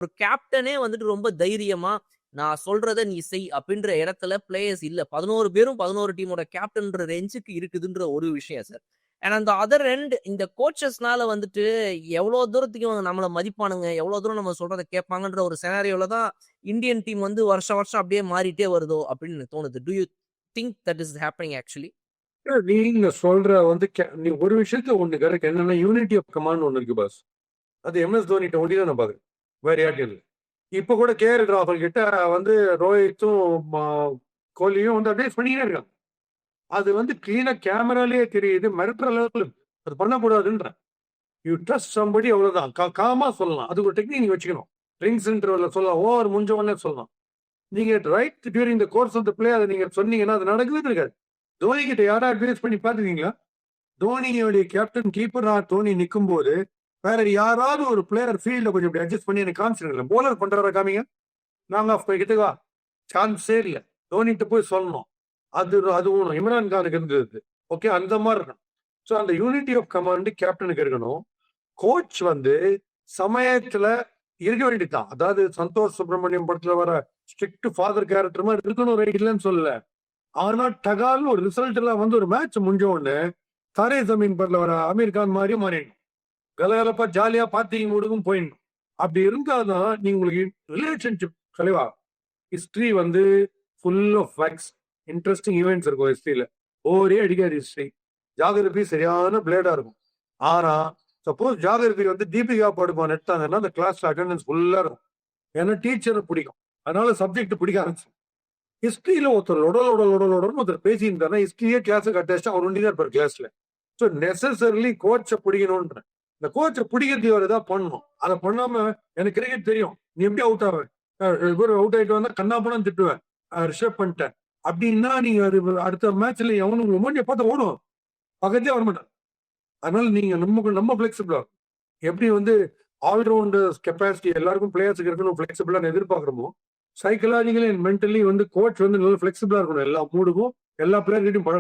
ஒரு கேப்டனே வந்துட்டு ரொம்ப தைரியமா, நான் சொல்றத நீ செய் அப்படின்ற இடத்துல பிளேயர்ஸ் இல்ல. 11 பேரும் 11 டீமோட கேப்டன்ற ரேஞ்சுக்கு இருக்குதுன்ற ஒரு விஷயம் சார். அண்ட் அந்த அதர் எண்ட் இந்த கோச்சஸ்னால வந்துட்டு எவ்வளோ தூரத்துக்கு இவங்க நம்மள மதிப்பானுங்க, எவ்வளோ தூரம் நம்ம சொல்றத கேட்பாங்கன்ற ஒரு சினாரியோல தான் இந்தியன் டீம் வந்து வருஷம் வருஷம் அப்படியே மாறிட்டே வருதோ அப்படின்னு தோணுது. Do you think that is happening actually? நீங்க சொல்ற வந்து நீ ஒரு விஷயத்துல ஒண்ணு கரெக்ட். என்னன்னா யூனிட்டி ஆஃப் கமாண்ட் ஒண்ணு இருக்கு பாஸ். அது எம்எஸ் தோனிட்ட ஒண்டி தான் நான் பாக்குறேன். வேற யார்ட்டும் இல்ல. இப்ப கூட கேஎல் ராகுல் கிட்ட வந்து ரோஹித்தும் கோலியும் வந்து அட்வைஸ் பண்ணிக்கிட்டே இருக்காங்க. அது வந்து கிளீனா கேமராலேயே தெரியுது. மிரட்டுற அளவுக்கு அது பண்ணக்கூடாதுன்ற. யூ ட்ரஸ்ட் சம்படி அவ்வளவுதான். காமா சொல்லலாம். அது ஒரு டெக்னிக் நீங்க வச்சுக்கணும். ரிங்ஸ் இன்டர்வல்ல சொல்லலாம். ஓவர் முடிஞ்ச உடனே சொல்லலாம். நீங்க right during the course of the play அதை நீங்க சொன்னீங்கன்னா அது நடக்கவே இருக்காது. தோனி கிட்ட யாரா அட்வைஸ் பண்ணி பாத்துக்கீங்களா? தோனியோடைய கேப்டன் கீப்பரா தோனி நிற்கும் போது வேற யாராவது ஒரு பிளேயர் ஃபீல்ட கொஞ்சம் அட்ஜஸ்ட் பண்ணி எனக்கு காமிச்சிருக்கல. போலர் பண்றாரா காமிங்க. நாங்க கிட்டவா சான்ஸே இல்லை. தோனிட்டு போய் சொல்லணும். அது அது ஒண்ணும் இம்ரான் கானுக்கு இருந்தது. ஓகே, அந்த மாதிரி இருக்கணும். ஸோ அந்த யூனிட்டி ஆஃப் கமாண்ட் கேப்டனுக்கு இருக்கணும். கோச் வந்து சமயத்துல இருக்க வேண்டியதுதான். அதாவது சந்தோஷ் சுப்பிரமணியம் படத்துல வர ஸ்ட்ரிக்ட் ஃபாதர் கேரக்டர் மாதிரி இருக்கணும், ரைட் இல்லைன்னு சொல்லல. ஆனா டகால்னு ஒரு ரிசல்ட் எல்லாம் வந்து ஒரு மேட்ச் முடிஞ்ச உடனே தாரே ஜமீன் படத்துல வர அமீர் கான் மாதிரியும் மாறிடணும். கலகலப்பா ஜாலியா பாத்தீங்க முடுக்கும் போயிடணும். அப்படி இருந்தாதான் நீங்க உங்களுக்கு ரிலேஷன்ஷிப் கலைவா. ஹிஸ்டரி வந்து full of facts, interesting events இருக்கும் ஹிஸ்டரியில. ஒரே அடிக்காது ஹிஸ்டரி. ஜாகிரபி சரியான பிளேடா இருக்கும். ஆனா சப்போஸ் ஜாகிரபி வந்து தீபிகா படுமான் எடுத்தாங்கன்னா அந்த கிளாஸ்ல அட்டெண்டன்ஸ் ஃபுல்லா இருக்கும். ஏன்னா டீச்சரை பிடிக்கும். அதனால சப்ஜெக்ட் பிடிக்க ஆரம்பிச்சு. ஹிஸ்டரியில ஒருத்தர் ஒருத்தர் பேசியிருந்தாருன்னா ஹிஸ்டரியே கிளாஸுக்கு அட்டாச்சா அவர் ஒண்டி தான் இருப்பார் கிளாஸ்ல. ஸோ நெசசரிலி கோச்சை பிடிக்கணும்ன்ற. இந்த கோச்சை பிடிக்கிறது அவர் ஏதாவது பண்ணணும். அதை பண்ணாம எனக்கு கிரிக்கெட் தெரியும், நீ எப்படி அவுட் ஆவேன், அவுட் ஆயிட்டு வந்தா கண்ணாப்பணம் திட்டுவேன், ரிஷப் பண்ணிட்டேன் அப்படின்னா நீங்க அடுத்த மேட்ச்ல எவனும் உமன்ய பார்த்து ஓடும், பக்கத்தே வரமாட்டான். அதனால நீங்க நம்ம பிளெக்சிபிளா எப்படி வந்து ஆல்ரவுண்டர் கெப்பாசிட்டி எல்லாருக்கும் பிளேயர்ஸுக்கு இருக்கணும் பிளெக்சிபிளா எதிர்பார்க்கிறோமோ, சைக்கலாஜிக்கலி அண்ட் மென்டலி வந்து கோச் வந்து நல்ல பிளெக்சிபிளா இருக்கணும். எல்லா மூடுக்கும் எல்லா பிளேயர்கிட்டையும் பழகணும்.